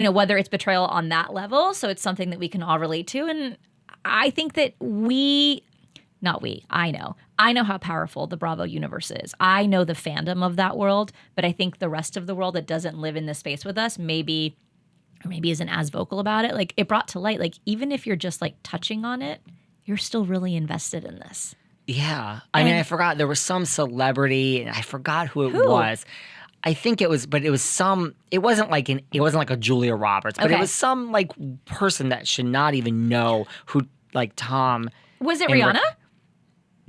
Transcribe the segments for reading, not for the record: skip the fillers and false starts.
whether it's betrayal on that level. So it's something that we can all relate to. And I think that I know how powerful the Bravo universe is. I know the fandom of that world, but I think the rest of the world that doesn't live in this space with us maybe isn't as vocal about it. Like, it brought to light, like, even if you're just like touching on it, you're still really invested in this. Yeah. I forgot there was some celebrity, and I forgot who it was. I think it was, but it wasn't like a Julia Roberts, but it was some like person that should not even know who, like Tom. Was it Rihanna?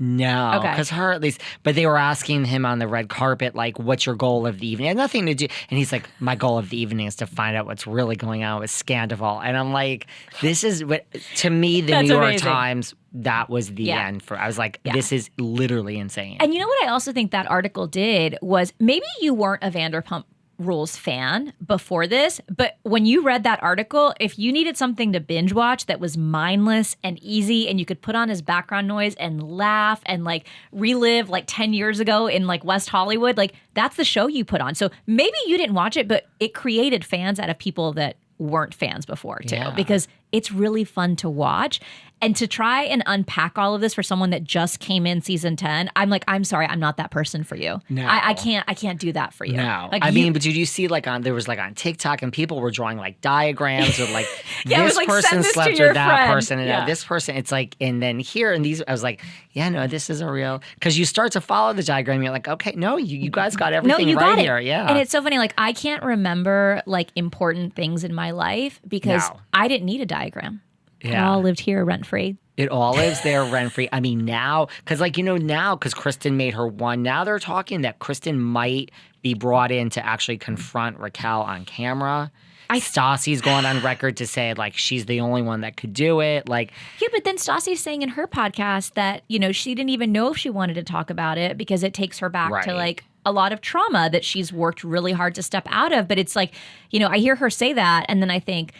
No, because her at least, but they were asking him on the red carpet, like, what's your goal of the evening? It had nothing to do. And he's like, my goal of the evening is to find out what's really going on with Scandoval. And I'm like, this is what, to me, the New York Times, that was the end for, I was like, this is literally insane. And you know what I also think that article did was, maybe you weren't a Vanderpump Rules fan before this, but when you read that article, if you needed something to binge watch that was mindless and easy and you could put on as background noise and laugh and like relive like 10 years ago in like West Hollywood, like that's the show you put on. So maybe you didn't watch it, but it created fans out of people that weren't fans before too, because it's really fun to watch. And to try and unpack all of this for someone that just came in season 10, I'm like, I'm sorry, I'm not that person for you. No. I can't do that for you. No. Like, but did you see there was on TikTok and people were drawing like diagrams of like, this like, person slept with that friend. person and this person. It's like, and then here and these, I was like, yeah, no, this is a real, because you start to follow the diagram. You're like, okay, no, you guys got everything right here. Yeah. And it's so funny. Like, I can't remember like important things in my life because I didn't need a diagram. Yeah. It all lived here rent free. It all lives there rent free. I mean, now, because because Kristen made her one, now they're talking that Kristen might be brought in to actually confront Raquel on camera. Stassi's going on record to say, like, she's the only one that could do it. Like, yeah, but then Stassi's saying in her podcast that, she didn't even know if she wanted to talk about it because it takes her back to, like, a lot of trauma that she's worked really hard to step out of. But it's like, I hear her say that, and then I think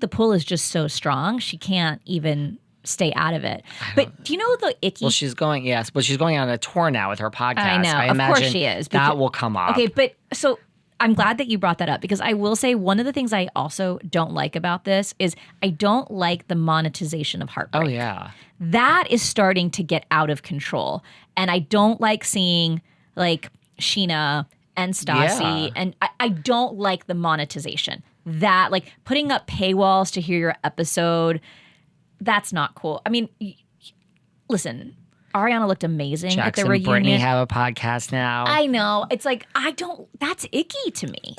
the pull is just so strong, she can't even stay out of it. But do you know the icky? Well, she's going on a tour now with her podcast. I know, of course she is. That will come up. Okay, but so I'm glad that you brought that up because I will say one of the things I also don't like about this is I don't like the monetization of heartbreak. Oh, yeah. That is starting to get out of control. And I don't like seeing like Sheena and Stassi. And I don't like the monetization. That, like, putting up paywalls to hear your episode, that's not cool. I mean, listen, Ariana looked amazing at the reunion. Jackson and Brittany have a podcast now. I know. It's like, that's icky to me.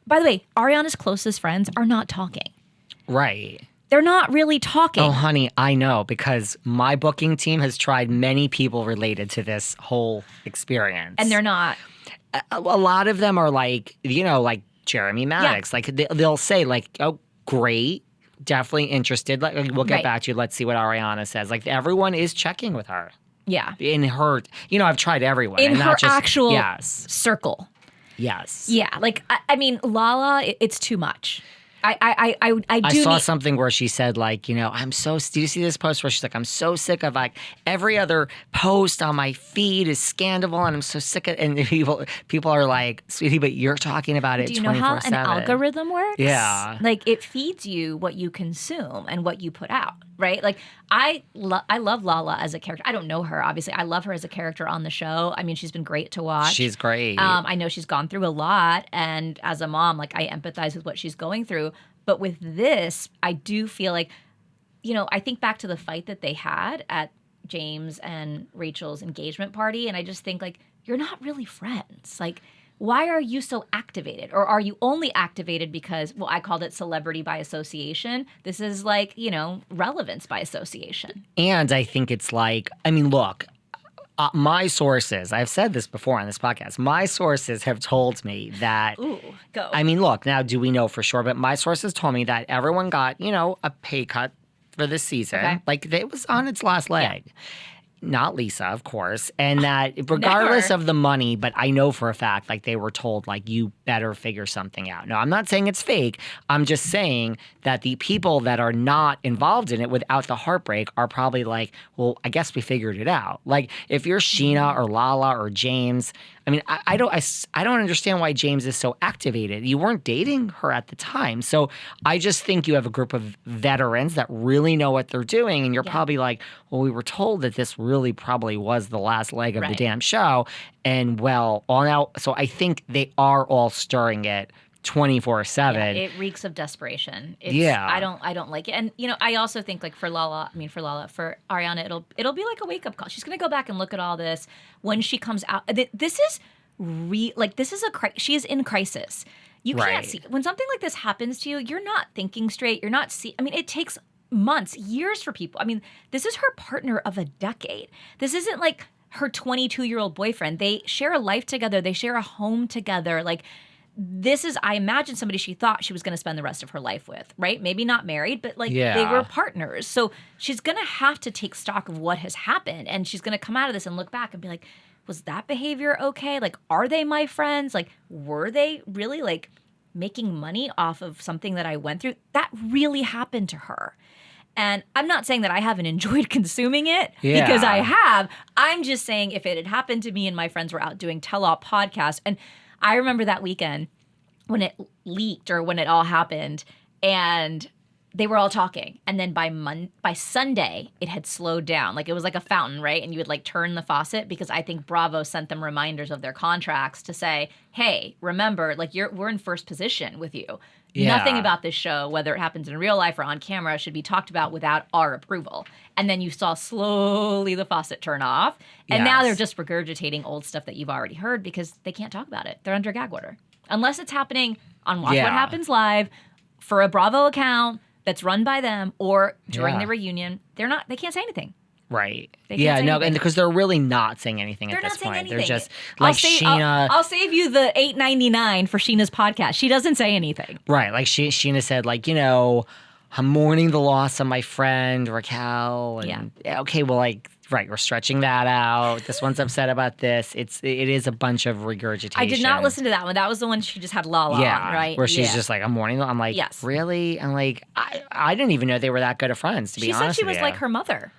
By the way, Ariana's closest friends are not talking. Right. They're not really talking. Oh, honey, I know, because my booking team has tried many people related to this whole experience. And they're not. A lot of them are like, like Jeremy Maddox. Like, they'll say, like, oh, great. Definitely interested. We'll get back to you. Let's see what Ariana says. Like, everyone is checking with her. Yeah. In her, I've tried everyone. In and her not just, actual circle. Yes. Yeah. Like, I mean, Lala, it's too much. I saw something where she said, like, I'm so, do you see this post where she's like, I'm so sick of, like, every other post on my feed is Scandoval and I'm so sick of, and people are like, sweetie, but you're talking about it 24/7. Do you know how an algorithm works? Yeah. Like, it feeds you what you consume and what you put out, right? Like, I love Lala as a character. I don't know her, obviously. I love her as a character on the show. I mean, she's been great to watch. She's great. I know she's gone through a lot, and as a mom, like, I empathize with what she's going through. But with this, I do feel like, I think back to the fight that they had at James and Rachel's engagement party, and I just think, like, you're not really friends. Like, why are you so activated? Or are you only activated because, well, I called it celebrity by association. This is like, relevance by association. And I think it's like, I mean, look, my sources, I've said this before on this podcast, my sources have told me that, go. I mean, look, now do we know for sure, but my sources told me that everyone got, a pay cut for this season. Okay. Like, it was on its last leg. Yeah. Not Lisa, of course. And that regardless of the money, but I know for a fact, like, they were told, like, you better figure something out. No, I'm not saying it's fake. I'm just saying that the people that are not involved in it without the heartbreak are probably like, well, I guess we figured it out. Like, if you're Sheena or Lala or James, I mean, I don't understand why James is so activated. You weren't dating her at the time. So I just think you have a group of veterans that really know what they're doing. And you're probably like, well, we were told that this really probably was the last leg of the damn show. And well, all now, so I think they are all stirring it 24/7. Yeah, it reeks of desperation. I don't like it. And I also think like for Ariana, it'll be like a wake up call. She's gonna go back and look at all this when she comes out. This is she is in crisis. You can't see when something like this happens to you. You're not thinking straight. You're not I mean, it takes months, years for people. I mean, this is her partner of a decade. This isn't like her 22-year-old boyfriend. They share a life together. They share a home together. Like. This is, I imagine, somebody she thought she was going to spend the rest of her life with, right? Maybe not married, but like they were partners. So she's going to have to take stock of what has happened. And she's going to come out of this and look back and be like, was that behavior okay? Like, are they my friends? Like, were they really like making money off of something that I went through? That really happened to her. And I'm not saying that I haven't enjoyed consuming it because I have. I'm just saying if it had happened to me and my friends were out doing tell-all podcasts, and I remember that weekend when it leaked or when it all happened and they were all talking. And then by Sunday, it had slowed down. Like it was like a fountain, right? And you would like turn the faucet because I think Bravo sent them reminders of their contracts to say, hey, remember, like we're in first position with you. Yeah. Nothing about this show, whether it happens in real life or on camera, should be talked about without our approval. And then you saw slowly the faucet turn off. And now they're just regurgitating old stuff that you've already heard because they can't talk about it. They're under gag order. Unless it's happening on Watch What Happens Live for a Bravo account that's run by them or during the reunion. They can't say anything. Right. And because they're really not saying anything at this point. Anything. They're just like Sheena. I'll save you the $8.99 for Sheena's podcast. She doesn't say anything. Right. Like Sheena said, like, I'm mourning the loss of my friend Raquel. And okay, well, like, right, we're stretching that out. This one's upset about this. It is a bunch of regurgitation. I did not listen to that one. That was the one she just had Lala on, right? Where she's just like, I'm mourning. I'm like, really? I'm like, I didn't even know they were that good of friends, to be honest with you. She said she was like her mother.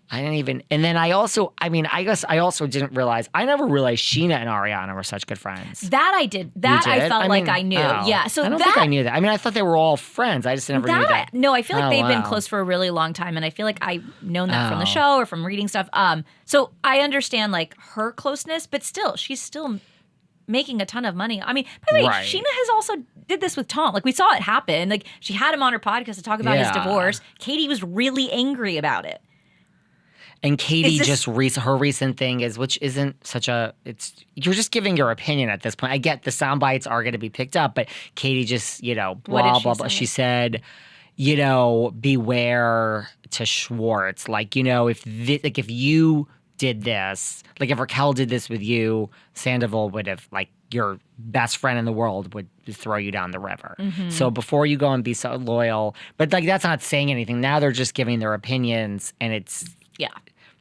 I didn't even, and then I guess I also didn't realize, I never realized Sheena and Ariana were such good friends. That I did. That I felt like I knew. Oh. Yeah. So I don't think I knew that. I mean, I thought they were all friends. I just never knew that. No, I feel like they've been close for a really long time. And I feel like I've known that from the show or from reading stuff. So I understand like her closeness, but still, she's still making a ton of money. I mean, by the way, Sheena has also did this with Tom. Like we saw it happen. Like she had him on her podcast to talk about his divorce. Katie was really angry about it. And Katie her recent thing is, which isn't such a, you're just giving your opinion at this point. I get the sound bites are going to be picked up, but Katie just, blah, blah, blah. She said, beware to Schwartz. Like, if you did this, like if Raquel did this with you, Scandoval would have, like, your best friend in the world would throw you down the river. Mm-hmm. So before you go and be so loyal, but like that's not saying anything. Now they're just giving their opinions and it's,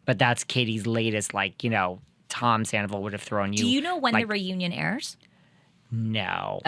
but that's Katie's latest, like, Tom Scandoval would have thrown you. Do you know when the reunion airs? No. Okay.